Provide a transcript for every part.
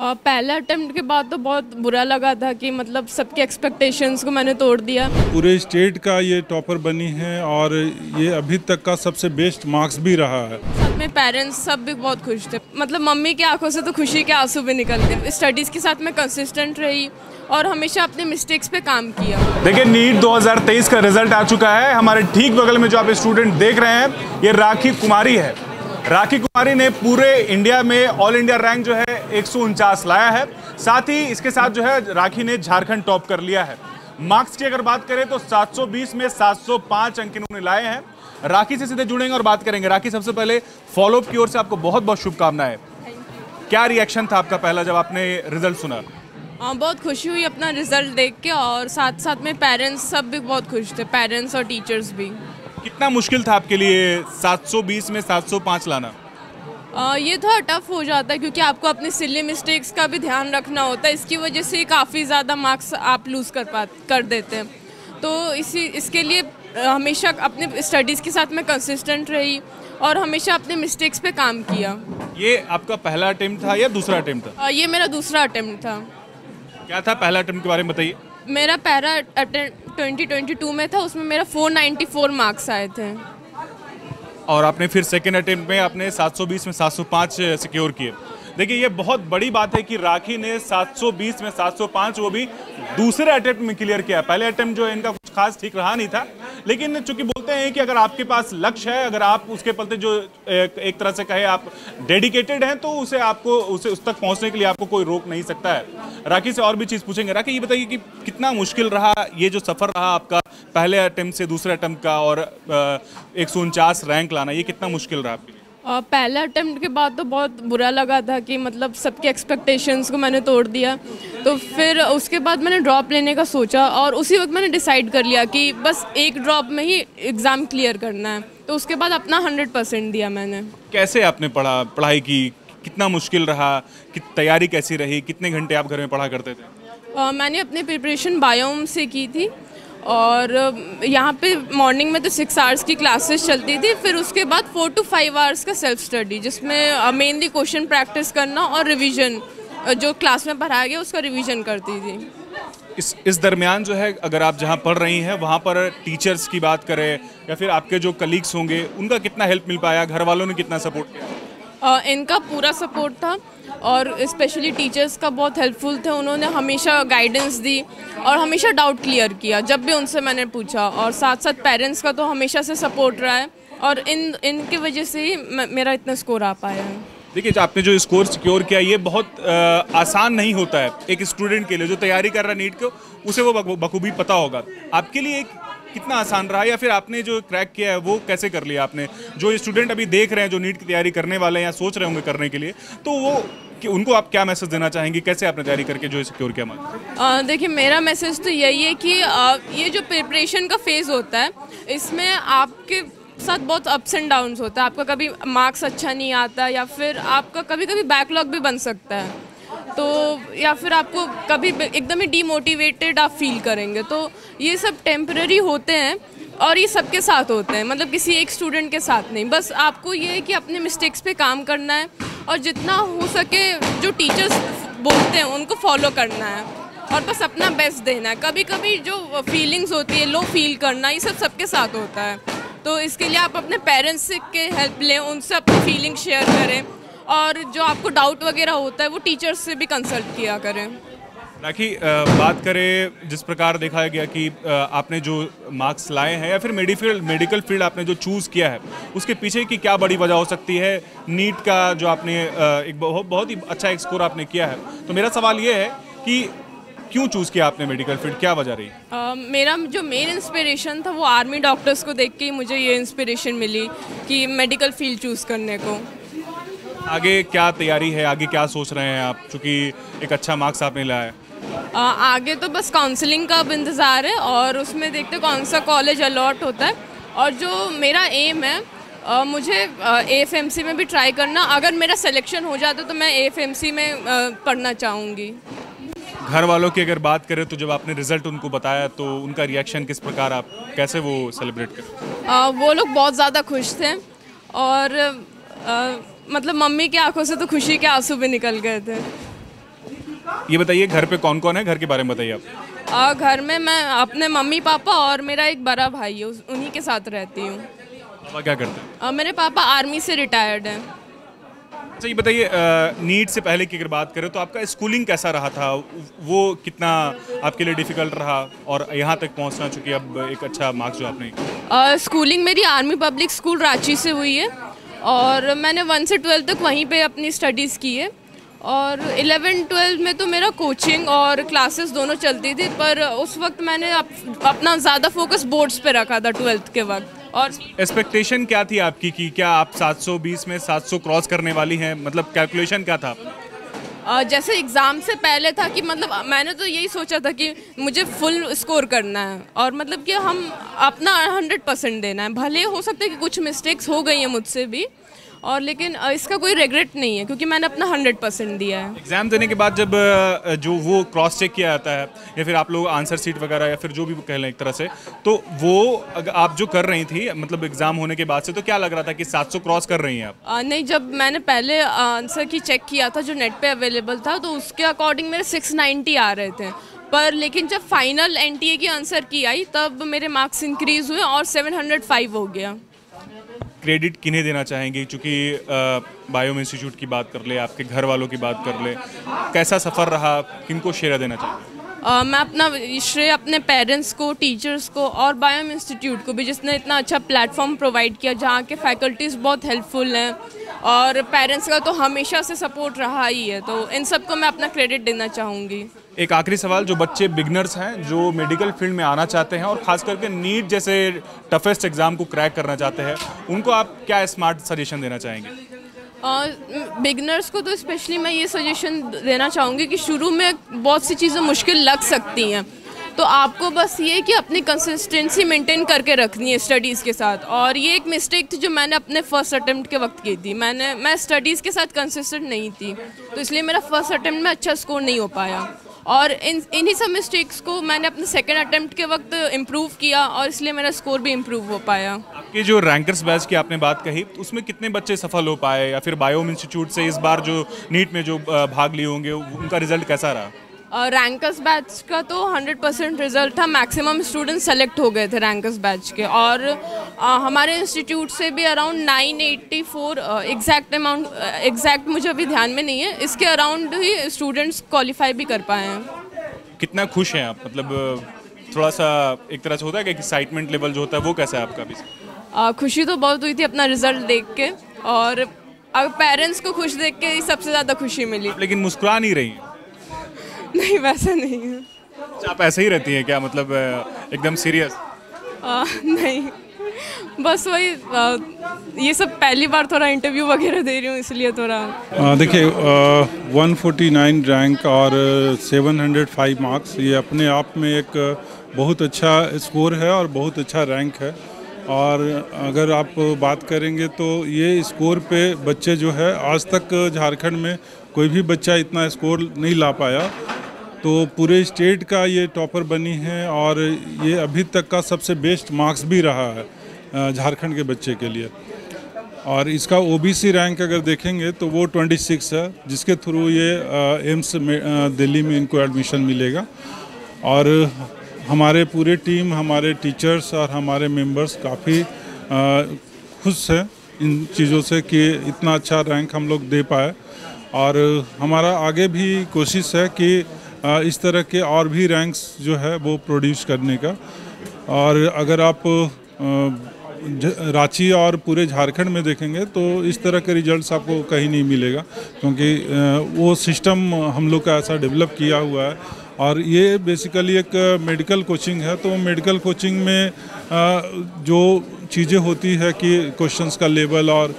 पहले अटेम्प्ट के बाद तो बहुत बुरा लगा था कि मतलब सबके एक्सपेक्टेशंस को मैंने तोड़ दिया। पूरे स्टेट का ये टॉपर बनी है और ये अभी तक का सबसे बेस्ट मार्क्स भी रहा है। साथ में पेरेंट्स सब भी बहुत खुश थे, मतलब मम्मी की आंखों से तो खुशी के आंसू भी निकल गए। स्टडीज़ के साथ मैं कंसिस्टेंट रही और हमेशा अपने मिस्टेक्स पे काम किया। देखिए, नीट 2023 का रिजल्ट आ चुका है। हमारे ठीक बगल में जो आप स्टूडेंट देख रहे हैं, ये राखी कुमारी है। राखी कुमारी ने पूरे इंडिया में ऑल इंडिया रैंक जो है 149 लाया है। साथ ही इसके साथ जो है राखी ने झारखंड टॉप कर लिया है। मार्क्स की अगर बात करें तो 720 में 705 अंक इन्होंने लाए हैं। राखी से सीधे जुड़ेंगे और बात करेंगे। राखी, सबसे पहले फॉलोअप की ओर से आपको बहुत बहुत शुभकामनाएं। क्या रिएक्शन था आपका पहला जब आपने रिजल्ट सुना? बहुत खुशी हुई अपना रिजल्ट देख के, और साथ साथ में पेरेंट्स सब भी बहुत खुश थे, पेरेंट्स और टीचर्स भी। कितना मुश्किल था आपके लिए 720 में 705 लाना? ये थोड़ा टफ हो जाता है क्योंकि आपको अपने सिली मिस्टेक्स का भी ध्यान रखना होता है। इसकी वजह से काफ़ी ज़्यादा मार्क्स आप लूज़ कर देते हैं। तो इसके लिए हमेशा अपने स्टडीज़ के साथ मैं कंसिस्टेंट रही और हमेशा अपने मिस्टेक्स पे काम किया। ये आपका पहला अटेम्प्ट था या दूसरा अटेम्प्ट था? ये मेरा दूसरा अटेम्प्ट था। क्या था पहला अटेम्प्ट के बारे में बताइए। मेरा पहला अटेम्प्ट 2022 में था, उसमें मेरा 494 मार्क्स आए थे। और आपने फिर सेकेंड अटेम्प्ट में आपने 720 में 705 सिक्योर किए। देखिए, ये बहुत बड़ी बात है कि राखी ने 720 में 705 वो भी दूसरे अटेम्प्ट में क्लियर किया। पहले अटेम्प्ट जो है इनका कुछ खास ठीक रहा नहीं था, लेकिन चूंकि बोलते हैं कि अगर आपके पास लक्ष्य है, अगर आप उसके प्रति जो एक तरह से कहे आप डेडिकेटेड हैं, तो उस तक पहुंचने के लिए आपको कोई रोक नहीं सकता है। राखी से और भी चीज़ पूछेंगे। राखी, ये बताइए कि कितना मुश्किल रहा ये जो सफ़र रहा आपका पहले अटेम्प्ट से दूसरे अटेम्प्ट का, और 149 रैंक लाना, ये कितना मुश्किल रहा आपके लिए? पहले अटेम्प्ट के बाद तो बहुत बुरा लगा था कि मतलब सबके एक्सपेक्टेशंस को मैंने तोड़ दिया। तो फिर उसके बाद मैंने ड्रॉप लेने का सोचा और उसी वक्त मैंने डिसाइड कर लिया कि बस एक ड्रॉप में ही एग्ज़ाम क्लियर करना है। तो उसके बाद अपना 100% दिया मैंने। कैसे आपने पढ़ाई की? कितना मुश्किल रहा? तैयारी कैसी रही? कितने घंटे आप घर में पढ़ा करते थे? मैंने अपनी प्रिपरेशन बायोम से की थी, और यहाँ पे मॉर्निंग में तो 6 आवर्स की क्लासेस चलती थी, फिर उसके बाद 4 to 5 आवर्स का सेल्फ स्टडी, जिसमें मेनली क्वेश्चन प्रैक्टिस करना और रिवीजन, जो क्लास में पढ़ाया गया उसका रिवीजन करती थी। इस दरमियान जो है, अगर आप जहाँ पढ़ रही हैं वहाँ पर टीचर्स की बात करें या फिर आपके जो कलीग्स होंगे, उनका कितना हेल्प मिल पाया? घर वालों ने कितना सपोर्ट किया? इनका पूरा सपोर्ट था, और स्पेशली टीचर्स का बहुत हेल्पफुल थे। उन्होंने हमेशा गाइडेंस दी और हमेशा डाउट क्लियर किया जब भी उनसे मैंने पूछा, और साथ साथ पेरेंट्स का तो हमेशा से सपोर्ट रहा है, और इनकी वजह से ही मेरा इतना स्कोर आ पाया है। देखिए, आपने जो स्कोर सिक्योर किया, ये बहुत आसान नहीं होता है एक स्टूडेंट के लिए जो तैयारी कर रहा है नीट को, उसे वो बखूबी पता होगा। आपके लिए कितना आसान रहा, या फिर आपने जो क्रैक किया है वो कैसे कर लिया आपने? जो स्टूडेंट अभी देख रहे हैं, जो नीट की तैयारी करने वाले हैं या सोच रहे होंगे करने के लिए, तो वो कि उनको आप क्या मैसेज देना चाहेंगे? कैसे आपने तैयारी करके जो सिक्योर किया? देखिए, मेरा मैसेज तो यही है कि ये जो प्रिपरेशन का फेज़ होता है, इसमें आपके साथ बहुत अप्स एंड डाउन्स होता है। आपका कभी मार्क्स अच्छा नहीं आता, या फिर आपका कभी कभी बैकलॉग भी बन सकता है, तो या फिर आपको कभी एकदम ही डीमोटिवेटेड आप फील करेंगे। तो ये सब टेम्पररी होते हैं और ये सबके साथ होते हैं, मतलब किसी एक स्टूडेंट के साथ नहीं। बस आपको ये है कि अपने मिस्टेक्स पे काम करना है और जितना हो सके जो टीचर्स बोलते हैं उनको फॉलो करना है, और बस अपना बेस्ट देना है। कभी कभी जो फीलिंग्स होती है, लो फील करना, ये सब सबके साथ होता है। तो इसके लिए आप अपने पेरेंट्स के हेल्प लें, उनसे अपनी फीलिंग शेयर करें, और जो आपको डाउट वगैरह होता है वो टीचर्स से भी कंसल्ट किया करें। राखी, बात करें जिस प्रकार देखा गया कि आपने जो मार्क्स लाए हैं या फिर मेडिकल फील्ड आपने जो चूज़ किया है, उसके पीछे की क्या बड़ी वजह हो सकती है? नीट का जो आपने एक बहुत ही अच्छा एक स्कोर आपने किया है, तो मेरा सवाल ये है कि क्यों चूज़ किया आपने मेडिकल फील्ड? क्या वजह रही? मेरा जो मेन इंस्पिरेशन था वो आर्मी डॉक्टर्स को देख के ही मुझे ये इंस्पिरेशन मिली कि मेडिकल फील्ड चूज़ करने को। आगे क्या तैयारी है? आगे क्या सोच रहे हैं आप, चूँकि एक अच्छा मार्क्स आपने लाया है? आगे तो बस काउंसलिंग का अब इंतज़ार है, और उसमें देखते कौन सा कॉलेज अलॉट होता है। और जो मेरा एम है, मुझे AFMC में भी ट्राई करना। अगर मेरा सिलेक्शन हो जाता तो मैं AFMC में पढ़ना चाहूँगी। घर वालों की अगर बात करें तो जब आपने रिजल्ट उनको बताया तो उनका रिएक्शन किस प्रकार, आप कैसे वो सेलिब्रेट करें? वो लोग बहुत ज़्यादा खुश थे, और मतलब मम्मी की आंखों से तो खुशी के आंसू भी निकल गए थे। ये बताइए घर पे कौन कौन है, घर के बारे में बताइए आप। घर में मैं अपने मम्मी पापा और मेरा एक बड़ा भाई है, उन्हीं के साथ रहती हूँ। पापा क्या करते हैं? मेरे पापा आर्मी से रिटायर्ड हैं। अच्छा ये बताइए, नीट से पहले की अगर बात करें तो आपका स्कूलिंग कैसा रहा था, वो कितना आपके लिए डिफ़िकल्ट रहा और यहाँ तक पहुँचना चुकी अब एक अच्छा मार्क्स जो आपने। स्कूलिंग मेरी आर्मी पब्लिक स्कूल रांची से हुई है और मैंने 1 से 12 तक वहीं पे अपनी स्टडीज़ की है। और 11-12 में तो मेरा कोचिंग और क्लासेस दोनों चलती थी, पर उस वक्त मैंने अपना ज़्यादा फोकस बोर्ड्स पे रखा था 12th के वक्त। और एक्सपेक्टेशन क्या थी आपकी कि क्या आप 720 में 700 क्रॉस करने वाली हैं, मतलब कैलकुलेशन क्या था? जैसे एग्ज़ाम से पहले था कि मतलब मैंने तो यही सोचा था कि मुझे फुल स्कोर करना है और मतलब कि हम अपना 100% देना है। भले हो सकता है कि कुछ मिस्टेक्स हो गई हैं मुझसे भी, और लेकिन इसका कोई रिग्रेट नहीं है क्योंकि मैंने अपना 100% दिया है। एग्जाम देने के बाद जब जो वो क्रॉस चेक किया जाता है या फिर आप लोग आंसर सीट वगैरह या फिर जो भी कह लें एक तरह से, तो वो आप जो कर रही थी मतलब एग्जाम होने के बाद से, तो क्या लग रहा था कि 700 क्रॉस कर रही हैं आप? नहीं, जब मैंने पहले आंसर की चेक किया था जो नेट पे अवेलेबल था, तो उसके अकॉर्डिंग मेरे 690 आ रहे थे। पर लेकिन जब फाइनल NTA की आंसर की आई तब मेरे मार्क्स इंक्रीज हुए और 705 हो गया। क्रेडिट किन्हें देना चाहेंगे, चूँकि बायोम इंस्टीट्यूट की बात कर ले, आपके घर वालों की बात कर ले, कैसा सफ़र रहा, किनको श्रेय देना चाहेंगे? मैं अपना श्रेय अपने पेरेंट्स को, टीचर्स को और बायोम इंस्टीट्यूट को भी, जिसने इतना अच्छा प्लेटफॉर्म प्रोवाइड किया, जहाँ के फैकल्टीज़ बहुत हेल्पफुल हैं और पेरेंट्स का तो हमेशा से सपोर्ट रहा ही है, तो इन सबको मैं अपना क्रेडिट देना चाहूँगी। एक आखिरी सवाल, जो बच्चे बिगनर्स हैं जो मेडिकल फील्ड में आना चाहते हैं और ख़ास करके नीट जैसे टफेस्ट एग्ज़ाम को क्रैक करना चाहते हैं, उनको आप क्या स्मार्ट सजेशन देना चाहेंगे? बिगनर्स को तो स्पेशली मैं ये सजेशन देना चाहूँगी कि शुरू में बहुत सी चीज़ें मुश्किल लग सकती हैं, तो आपको बस ये कि अपनी कंसिस्टेंसी मेंटेन करके रखनी है स्टडीज़ के साथ। और ये एक मिस्टेक थी जो मैंने अपने फर्स्ट अटेम्प्ट के वक्त की थी, मैं स्टडीज़ के साथ कंसिस्टेंट नहीं थी, तो इसलिए मेरा फर्स्ट अटेम्प्ट में अच्छा स्कोर नहीं हो पाया और इन्हीं सब मिस्टेक्स को मैंने अपने सेकंड अटेम्प्ट के वक्त इम्प्रूव किया और इसलिए मेरा स्कोर भी इम्प्रूव हो पाया। आपके जो रैंकर्स बैच की आपने बात कही, उसमें कितने बच्चे सफल हो पाए, या फिर बायोम इंस्टीट्यूट से इस बार जो नीट में जो भाग लिए होंगे उनका रिजल्ट कैसा रहा? रैंकर्स बैच का तो 100% रिजल्ट था, मैक्सिमम स्टूडेंट सेलेक्ट हो गए थे रैंकर्स बैच के, और हमारे इंस्टीट्यूट से भी अराउंड 984 एग्जैक्ट मुझे अभी ध्यान में नहीं है, इसके अराउंड ही स्टूडेंट्स क्वालिफाई भी कर पाए हैं। कितना खुश हैं आप, मतलब थोड़ा सा एक तरह से होता है कि एक्साइटमेंट लेवल जो होता है वो कैसा है आपका भी? खुशी तो बहुत हुई थी अपना रिजल्ट देख के, और पेरेंट्स को खुश देख के सबसे ज़्यादा खुशी मिली। लेकिन मुस्कुरा नहीं रही? नहीं, वैसा नहीं है। आप ऐसे ही रहती हैं क्या, मतलब एकदम सीरियस? नहीं, बस वही ये सब पहली बार थोड़ा इंटरव्यू वगैरह दे रही हूँ इसलिए थोड़ा। देखिए 149 रैंक और 705 मार्क्स, ये अपने आप में एक बहुत अच्छा स्कोर है और बहुत अच्छा रैंक है। और अगर आप बात करेंगे तो ये स्कोर पे बच्चे जो है, आज तक झारखंड में कोई भी बच्चा इतना स्कोर नहीं ला पाया, तो पूरे स्टेट का ये टॉपर बनी है और ये अभी तक का सबसे बेस्ट मार्क्स भी रहा है झारखंड के बच्चे के लिए। और इसका OBC रैंक अगर देखेंगे तो वो 26 है, जिसके थ्रू ये एम्स दिल्ली में इनको एडमिशन मिलेगा। और हमारे पूरे टीम, हमारे टीचर्स और हमारे मेंबर्स काफ़ी खुश हैं इन चीज़ों से कि इतना अच्छा रैंक हम लोग दे पाए, और हमारा आगे भी कोशिश है कि इस तरह के और भी रैंक्स जो है वो प्रोड्यूस करने का। और अगर आप रांची और पूरे झारखंड में देखेंगे तो इस तरह के रिजल्ट्स आपको कहीं नहीं मिलेगा, क्योंकि वो सिस्टम हम लोग का ऐसा डेवलप किया हुआ है। और ये बेसिकली एक मेडिकल कोचिंग है, तो मेडिकल कोचिंग में जो चीज़ें होती है कि क्वेश्चंस का लेवल और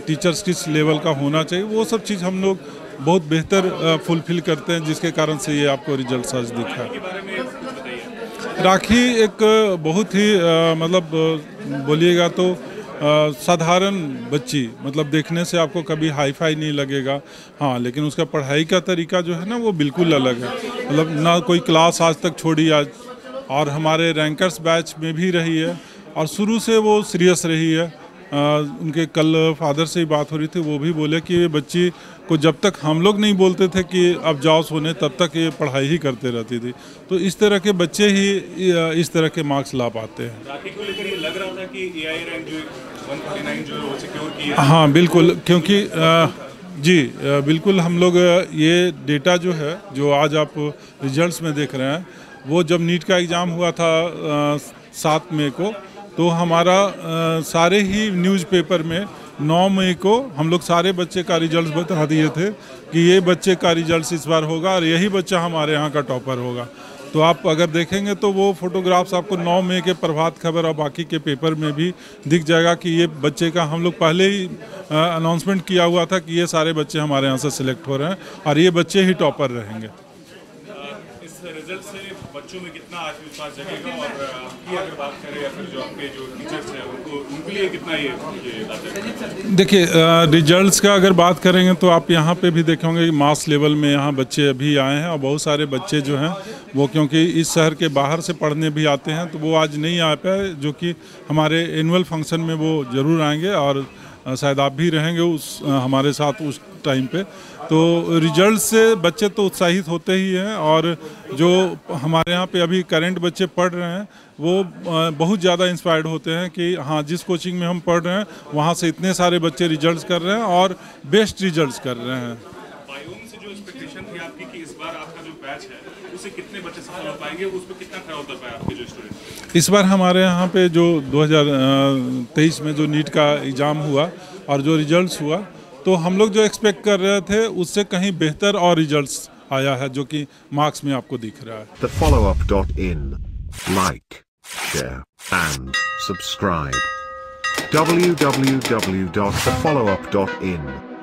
टीचर्स किस लेवल का होना चाहिए, वो सब चीज़ हम लोग बहुत बेहतर फुलफिल करते हैं, जिसके कारण से ये आपको रिजल्ट आज दिखा है। राखी एक बहुत ही मतलब बोलिएगा तो साधारण बच्ची, मतलब देखने से आपको कभी हाई फाई नहीं लगेगा, हाँ, लेकिन उसका पढ़ाई का तरीका जो है ना वो बिल्कुल अलग है। मतलब ना कोई क्लास आज तक छोड़ी आज, और हमारे रैंकर्स बैच में भी रही है और शुरू से वो सीरियस रही है उनके कल फादर से ही बात हो रही थी, वो भी बोले कि ये बच्ची को जब तक हम लोग नहीं बोलते थे कि अब जाओ सोने, तब तक ये पढ़ाई ही करते रहती थी। तो इस तरह के बच्चे ही इस तरह के मार्क्स ला पाते हैं। राखी को लेकर ये लग रहा था कि एआई रैंक जो 149 जो है वो सिक्योर की है। हाँ बिल्कुल, क्योंकि जी बिल्कुल, हम लोग ये डेटा जो है, जो आज आप रिजल्ट्स में देख रहे हैं, वो जब नीट का एग्ज़ाम हुआ था 7 मई को, तो हमारा सारे ही न्यूज़पेपर में 9 मई को हम लोग सारे बच्चे का रिजल्ट बता दिए थे कि ये बच्चे का रिजल्ट इस बार होगा और यही बच्चा हमारे यहाँ का टॉपर होगा। तो आप अगर देखेंगे तो वो फोटोग्राफ्स आपको 9 मई के प्रभात खबर और बाकी के पेपर में भी दिख जाएगा कि ये बच्चे का हम लोग पहले ही अनाउंसमेंट किया हुआ था कि ये सारे बच्चे हमारे यहाँ से सिलेक्ट हो रहे हैं और ये बच्चे ही टॉपर रहेंगे। इस रिजल्ट से बच्चों में कितना आत्मविश्वास जगेगा और आपकी अगर बात करें या फिर जो आपके जो टीचर्स हैं उनके लिए कितना ये देखिए, रिजल्ट्स का अगर बात करेंगे तो आप यहाँ पे भी देखेंगे कि मास लेवल में यहाँ बच्चे अभी आए हैं और बहुत सारे बच्चे जो हैं वो क्योंकि इस शहर के बाहर से पढ़ने भी आते हैं, तो वो आज नहीं आ पाए, जो कि हमारे एनुअल फंक्शन में वो ज़रूर आएंगे और शायद आप भी रहेंगे उस हमारे साथ उस टाइम पे। तो रिजल्ट से बच्चे तो उत्साहित होते ही हैं और जो हमारे यहाँ पे अभी करंट बच्चे पढ़ रहे हैं वो बहुत ज़्यादा इंस्पायर्ड होते हैं कि हाँ, जिस कोचिंग में हम पढ़ रहे हैं वहाँ से इतने सारे बच्चे रिजल्ट्स कर रहे हैं और बेस्ट रिजल्ट्स कर रहे हैं। बायोम से जो एक्सपेक्टेशन थी आपकी कि इस बार आपका जो बैच है उसे कितने बच्चे सफल हो पाएंगे, उस पर कितना खरा उतर पाए आपके जो स्टूडेंट? इस बार हमारे यहाँ पे जो 2023 में जो नीट का एग्ज़ाम हुआ और जो रिजल्ट्स हुआ, तो हम लोग जो एक्सपेक्ट कर रहे थे उससे कहीं बेहतर और रिजल्ट्स आया है, जो कि मार्क्स में आपको दिख रहा है। TheFollowUp.in, like, share and subscribe. www.thefollowup.in